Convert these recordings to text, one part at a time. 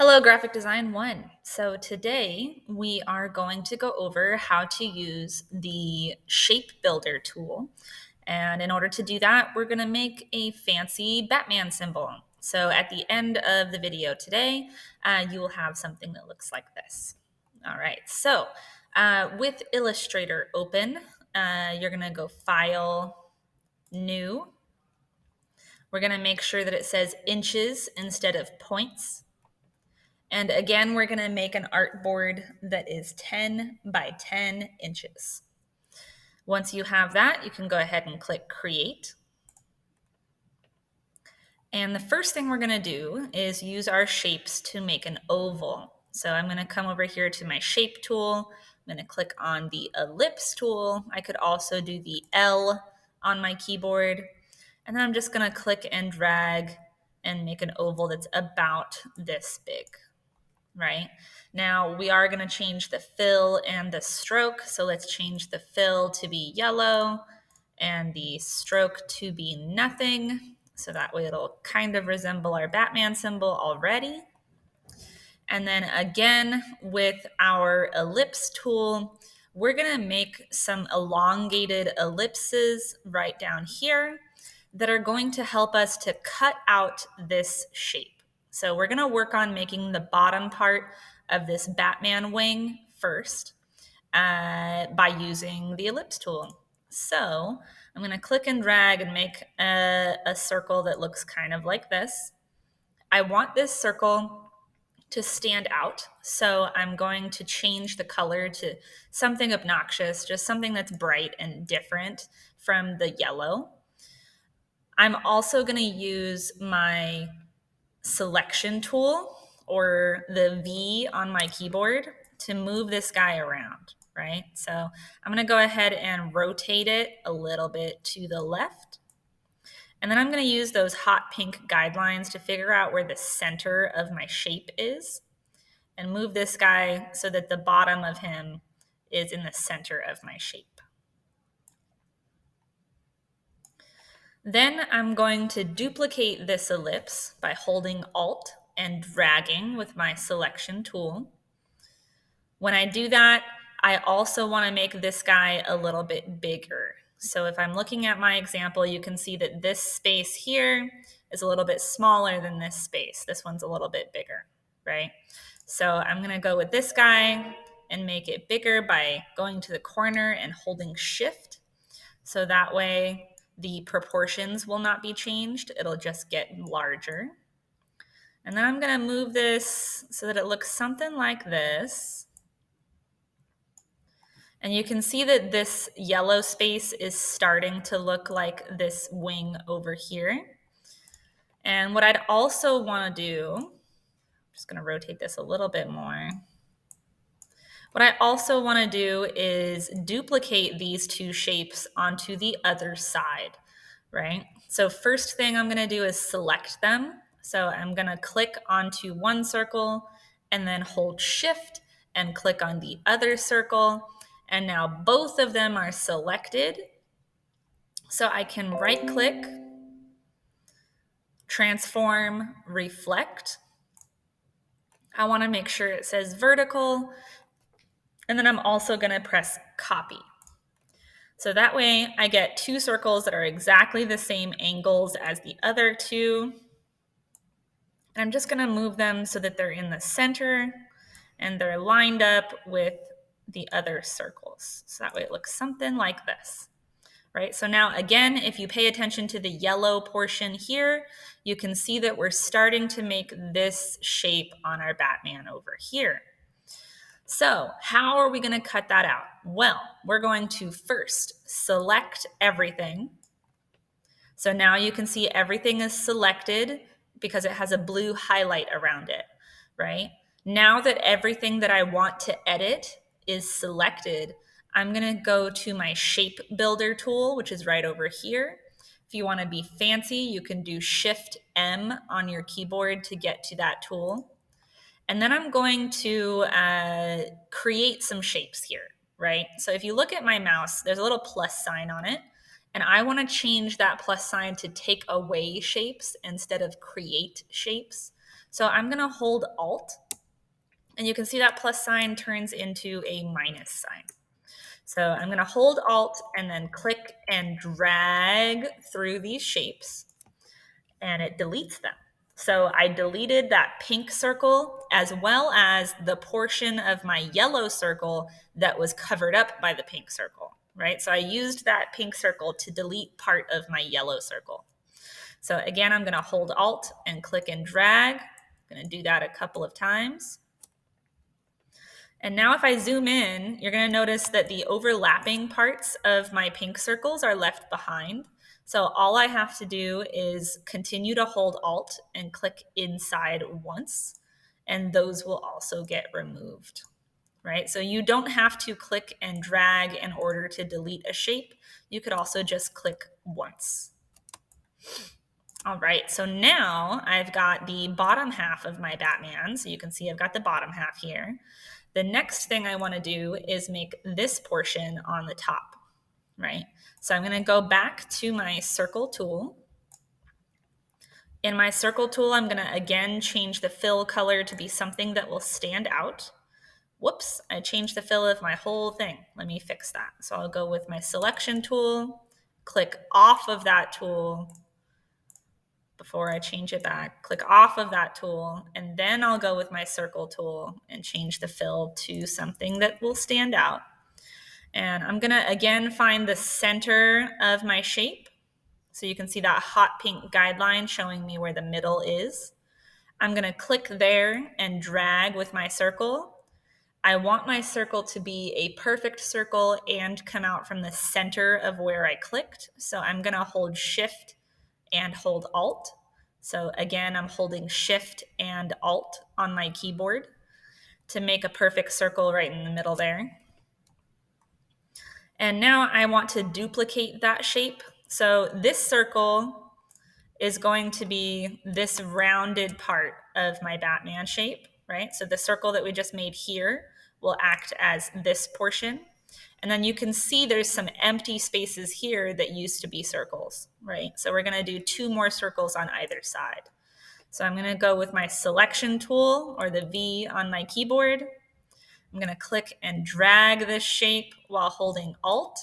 Hello, Graphic Design 1. So today we are going to go over how to use the Shape Builder tool. And in order to do that, we're going to make a fancy Batman symbol. So at the end of the video today, you will have something that looks like this. All right, so with Illustrator open, you're going to go File, New. We're going to make sure that it says inches instead of points. And again, we're gonna make an artboard that is 10 by 10 inches. Once you have that, you can go ahead and click Create. And the first thing we're gonna do is use our shapes to make an oval. So I'm gonna come over here to my Shape tool. I'm gonna click on the Ellipse tool. I could also do the L on my keyboard. And then I'm just gonna click and drag and make an oval that's about this big. Right? Now we are going to change the fill and the stroke. So let's change the fill to be yellow and the stroke to be nothing. So that way it'll kind of resemble our Batman symbol already. And then again, with our ellipse tool, we're going to make some elongated ellipses right down here that are going to help us to cut out this shape. So we're going to work on making the bottom part of this Batman wing first by using the ellipse tool. So I'm going to click and drag and make a circle that looks kind of like this. I want this circle to stand out. So I'm going to change the color to something obnoxious, just something that's bright and different from the yellow. I'm also going to use my selection tool or the V on my keyboard to move this guy around, right? So I'm going to go ahead and rotate it a little bit to the left. And then I'm going to use those hot pink guidelines to figure out where the center of my shape is and move this guy so that the bottom of him is in the center of my shape. Then I'm going to duplicate this ellipse by holding Alt and dragging with my selection tool. When I do that, I also want to make this guy a little bit bigger. So if I'm looking at my example, you can see that this space here is a little bit smaller than this space. This one's a little bit bigger, right? So I'm going to go with this guy and make it bigger by going to the corner and holding Shift. So that way the proportions will not be changed. It'll just get larger. And then I'm going to move this so that it looks something like this. And you can see that this yellow space is starting to look like this wing over here. And what I'd also want to do, I'm just going to rotate this a little bit more. What I also want to do is duplicate these two shapes onto the other side, right? So first thing I'm going to do is select them. So I'm going to click onto one circle and then hold Shift and click on the other circle. And now both of them are selected. So I can right click, transform, reflect. I want to make sure it says vertical. And then I'm also going to press copy. So that way I get two circles that are exactly the same angles as the other two. And I'm just going to move them so that they're in the center and they're lined up with the other circles. So that way it looks something like this, right? So now again, if you pay attention to the yellow portion here, you can see that we're starting to make this shape on our Batman over here. So how are we going to cut that out? Well, we're going to first select everything. So now you can see everything is selected because it has a blue highlight around it, right? Now that everything that I want to edit is selected, I'm going to go to my Shape Builder tool, which is right over here. If you want to be fancy, you can do Shift M on your keyboard to get to that tool. And then I'm going to create some shapes here, right? So if you look at my mouse, there's a little plus sign on it. And I want to change that plus sign to take away shapes instead of create shapes. So I'm going to hold Alt, and you can see that plus sign turns into a minus sign. So I'm going to hold Alt and then click and drag through these shapes, and it deletes them. So I deleted that pink circle as well as the portion of my yellow circle that was covered up by the pink circle, right? So I used that pink circle to delete part of my yellow circle. So again, I'm going to hold Alt and click and drag. I'm going to do that a couple of times. And now if I zoom in, you're going to notice that the overlapping parts of my pink circles are left behind. So all I have to do is continue to hold Alt and click inside once, and those will also get removed, right? So you don't have to click and drag in order to delete a shape. You could also just click once. All right, so now I've got the bottom half of my Batman. So you can see I've got the bottom half here. The next thing I want to do is make this portion on the top, right? So I'm going to go back to my circle tool. In my circle tool, I'm going to again change the fill color to be something that will stand out. Whoops, I changed the fill of my whole thing. Let me fix that. So I'll go with my selection tool, click off of that tool, before I change it back, click off of that tool, and then I'll go with my circle tool and change the fill to something that will stand out. And I'm gonna, again, find the center of my shape. So you can see that hot pink guideline showing me where the middle is. I'm gonna click there and drag with my circle. I want my circle to be a perfect circle and come out from the center of where I clicked. So I'm gonna hold Shift and hold Alt. So again, I'm holding Shift and Alt on my keyboard to make a perfect circle right in the middle there. And now I want to duplicate that shape. So this circle is going to be this rounded part of my Batman shape, right? So the circle that we just made here will act as this portion. And then you can see there's some empty spaces here that used to be circles, right? So we're gonna do 2 more circles on either side. So I'm gonna go with my selection tool, or the V on my keyboard. I'm gonna click and drag this shape while holding Alt.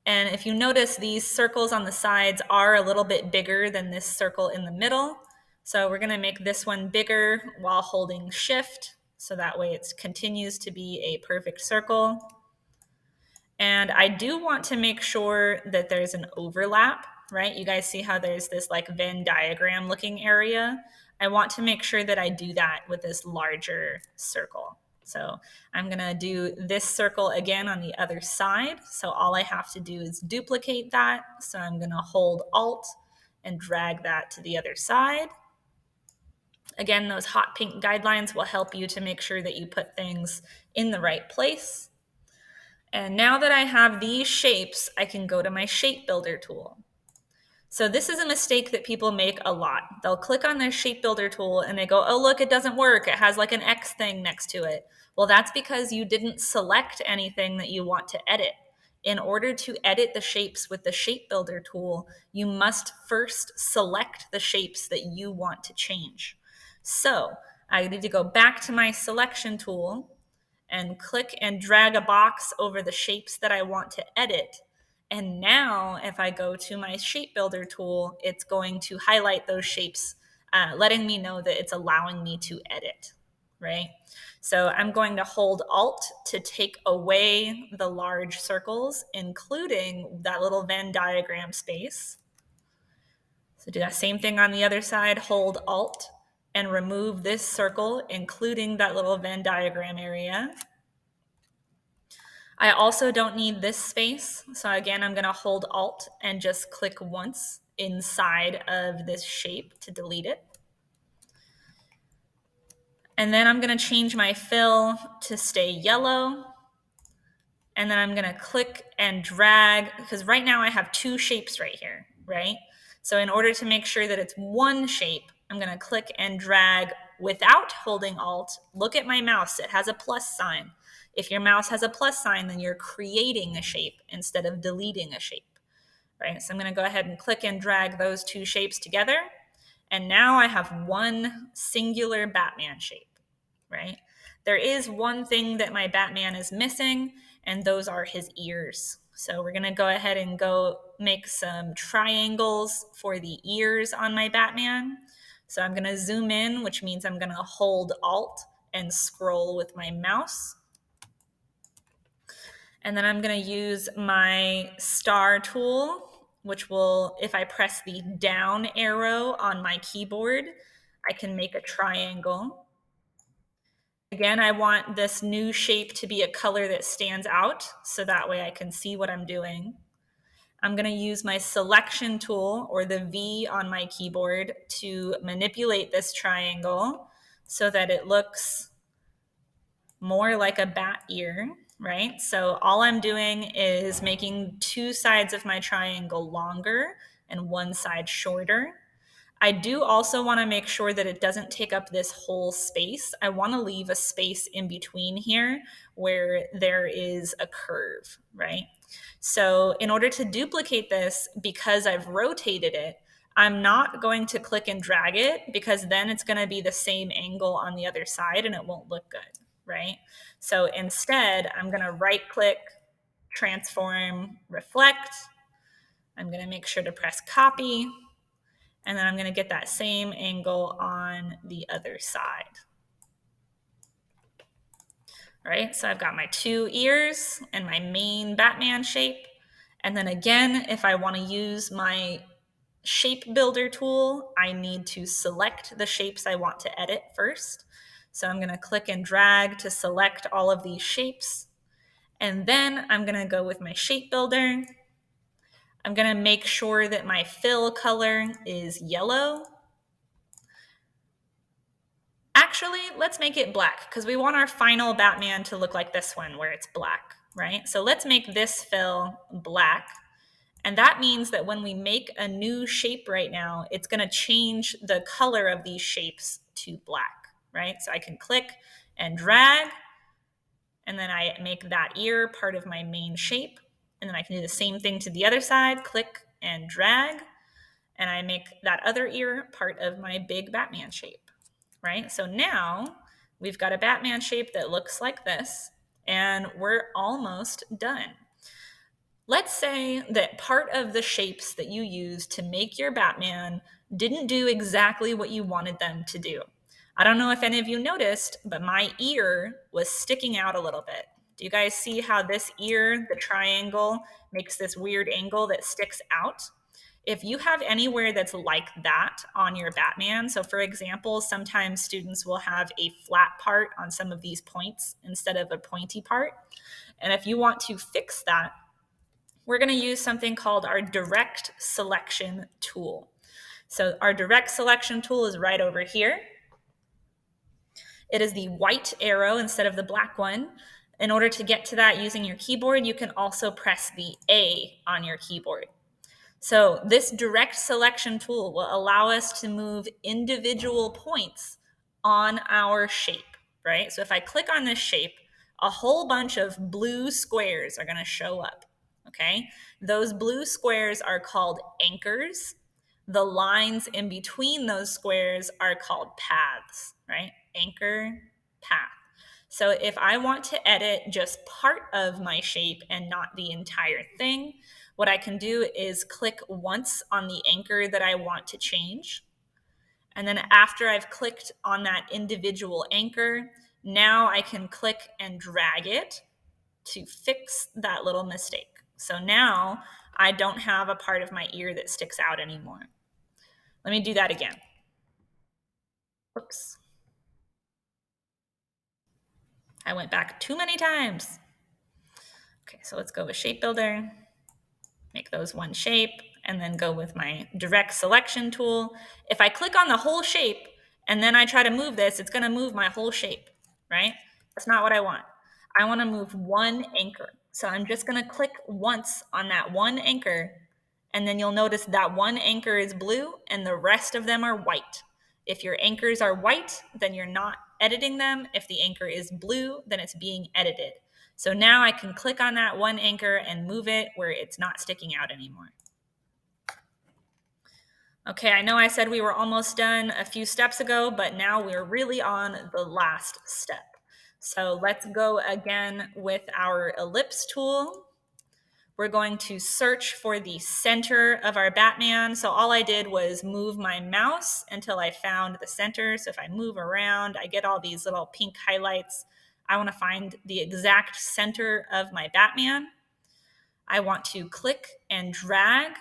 And if you notice, these circles on the sides are a little bit bigger than this circle in the middle. So we're gonna make this one bigger while holding Shift, so that way it continues to be a perfect circle. And I do want to make sure that there's an overlap, right? You guys see how there's this like Venn diagram looking area? I want to make sure that I do that with this larger circle. So I'm gonna do this circle again on the other side. So all I have to do is duplicate that. So I'm gonna hold Alt and drag that to the other side. Again, those hot pink guidelines will help you to make sure that you put things in the right place. And now that I have these shapes, I can go to my shape builder tool. So this is a mistake that people make a lot. They'll click on their shape builder tool and they go, oh, look, it doesn't work. It has like an X thing next to it. Well, that's because you didn't select anything that you want to edit. In order to edit the shapes with the shape builder tool, you must first select the shapes that you want to change. So I need to go back to my selection tool and click and drag a box over the shapes that I want to edit. And now if I go to my shape builder tool, it's going to highlight those shapes, letting me know that it's allowing me to edit, right? So I'm going to hold Alt to take away the large circles, including that little Venn diagram space. So do that same thing on the other side, hold Alt and remove this circle, including that little Venn diagram area. I also don't need this space. So again, I'm gonna hold Alt and just click once inside of this shape to delete it. And then I'm gonna change my fill to stay yellow. And then I'm gonna click and drag, because right now I have 2 shapes right here, right? So in order to make sure that it's one shape, I'm gonna click and drag without holding Alt. Look at my mouse, it has a plus sign. If your mouse has a plus sign, then you're creating a shape instead of deleting a shape, right? So I'm gonna go ahead and click and drag those 2 shapes together. And now I have one singular Batman shape, right? There is one thing that my Batman is missing, and those are his ears. So we're gonna go ahead and go make some triangles for the ears on my Batman. So I'm gonna zoom in, which means I'm gonna hold Alt and scroll with my mouse. And then I'm gonna use my star tool, which will, if I press the down arrow on my keyboard, I can make a triangle. Again, I want this new shape to be a color that stands out, so that way I can see what I'm doing. I'm gonna use my selection tool, or the V on my keyboard, to manipulate this triangle so that it looks more like a bat ear, right? So all I'm doing is making two sides of my triangle longer and one side shorter. I do also want to make sure that it doesn't take up this whole space. I want to leave a space in between here where there is a curve, right? So in order to duplicate this, because I've rotated it, I'm not going to click and drag it, because then it's going to be the same angle on the other side and it won't look good, right? So instead, I'm going to right click, transform, reflect. I'm going to make sure to press copy, and then I'm going to get that same angle on the other side. All right, so I've got my two ears and my main Batman shape. And then again, if I want to use my shape builder tool, I need to select the shapes I want to edit first. So I'm going to click and drag to select all of these shapes. And then I'm going to go with my shape builder. I'm going to make sure that my fill color is yellow. Actually, let's make it black, because we want our final Batman to look like this one where it's black, right? So let's make this fill black. And that means that when we make a new shape right now, it's going to change the color of these shapes to black, right? So I can click and drag, and then I make that ear part of my main shape. And then I can do the same thing to the other side, click and drag, and I make that other ear part of my big Batman shape, right? So now we've got a Batman shape that looks like this, and we're almost done. Let's say that part of the shapes that you use to make your Batman didn't do exactly what you wanted them to do. I don't know if any of you noticed, but my ear was sticking out a little bit. Do you guys see how this ear, the triangle, makes this weird angle that sticks out? If you have anywhere that's like that on your Batman, so for example, sometimes students will have a flat part on some of these points instead of a pointy part. And if you want to fix that, we're going to use something called our direct selection tool. So our direct selection tool is right over here. It is the white arrow instead of the black one. In order to get to that using your keyboard, you can also press the A on your keyboard. So this direct selection tool will allow us to move individual points on our shape, right? So if I click on this shape, a whole bunch of blue squares are going to show up, okay? Those blue squares are called anchors. The lines in between those squares are called paths, right? Anchor, path. So if I want to edit just part of my shape and not the entire thing, what I can do is click once on the anchor that I want to change. And then after I've clicked on that individual anchor, now I can click and drag it to fix that little mistake. So now I don't have a part of my ear that sticks out anymore. Let me do that again. Whoops. I went back too many times. Okay, so let's go with Shape Builder, make those one shape, and then go with my direct selection tool. If I click on the whole shape and then I try to move this, it's gonna move my whole shape, right? That's not what I want. I wanna move one anchor. So I'm just gonna click once on that one anchor, and then you'll notice that one anchor is blue and the rest of them are white. If your anchors are white, then you're not editing them. If the anchor is blue, then it's being edited. So now I can click on that one anchor and move it where it's not sticking out anymore. Okay, I know I said we were almost done a few steps ago, but now we're really on the last step. So let's go again with our ellipse tool. We're going to search for the center of our Batman. So all I did was move my mouse until I found the center. So if I move around, I get all these little pink highlights. I want to find the exact center of my Batman. I want to click and drag,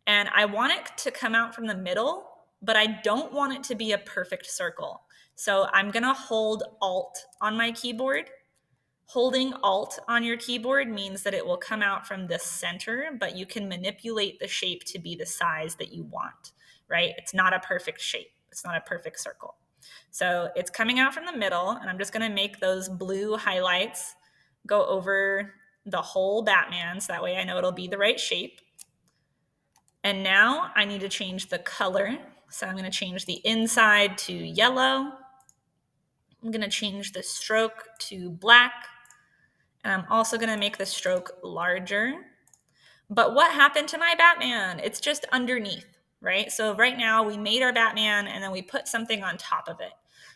and I want it to come out from the middle, but I don't want it to be a perfect circle. So I'm going to hold Alt on my keyboard. Holding Alt on your keyboard means that it will come out from the center, but you can manipulate the shape to be the size that you want, right? It's not a perfect shape. It's not a perfect circle. So it's coming out from the middle, and I'm just going to make those blue highlights go over the whole Batman, so that way I know it'll be the right shape. And now I need to change the color. So I'm going to change the inside to yellow. I'm going to change the stroke to black. And I'm also going to make the stroke larger. But what happened to my Batman? It's just underneath, right? So right now we made our Batman and then we put something on top of it.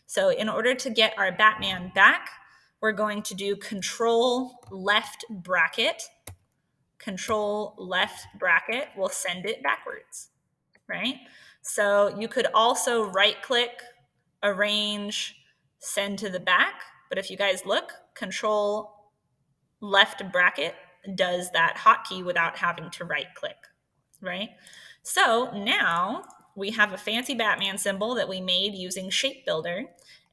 So in order to get our Batman back, we're going to do Control left bracket. Control left bracket will send it backwards, right? So you could also right click, arrange, send to the back. But if you guys look, Control left bracket does that hotkey without having to right click, right? So now we have a fancy Batman symbol that we made using Shape Builder,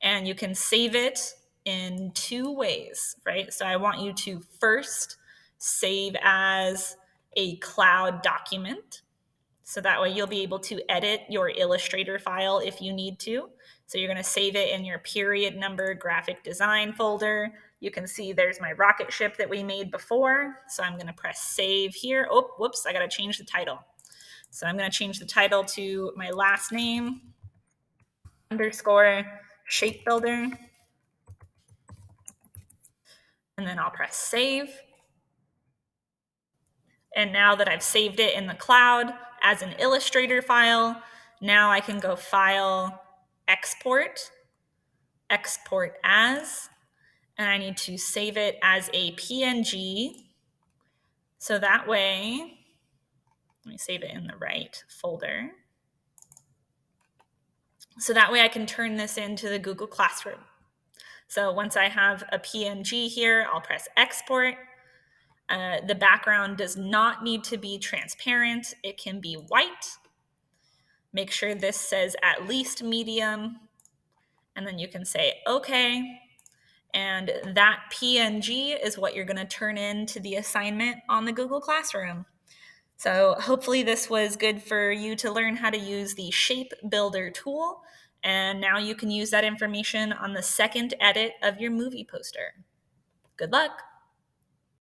and you can save it in two ways, right? So I want you to first save as a cloud document. So that way you'll be able to edit your Illustrator file if you need to. So you're going to save it in your period number graphic design folder. You can see there's my rocket ship that we made before. So I'm going to press save here. Oh, whoops, I got to change the title. So I'm going to change the title to my last name underscore shape builder. And then I'll press save. And now that I've saved it in the cloud as an Illustrator file, now I can go File, Export, Export As, and I need to save it as a PNG. So that way, let me save it in the right folder. So that way I can turn this into the Google Classroom. So once I have a PNG here, I'll press Export. The background does not need to be transparent. It can be white. Make sure this says at least medium, and then you can say okay. And that PNG is what you're going to turn into the assignment on the Google Classroom. So hopefully this was good for you to learn how to use the Shape Builder tool. And now you can use that information on the second edit of your movie poster. Good luck.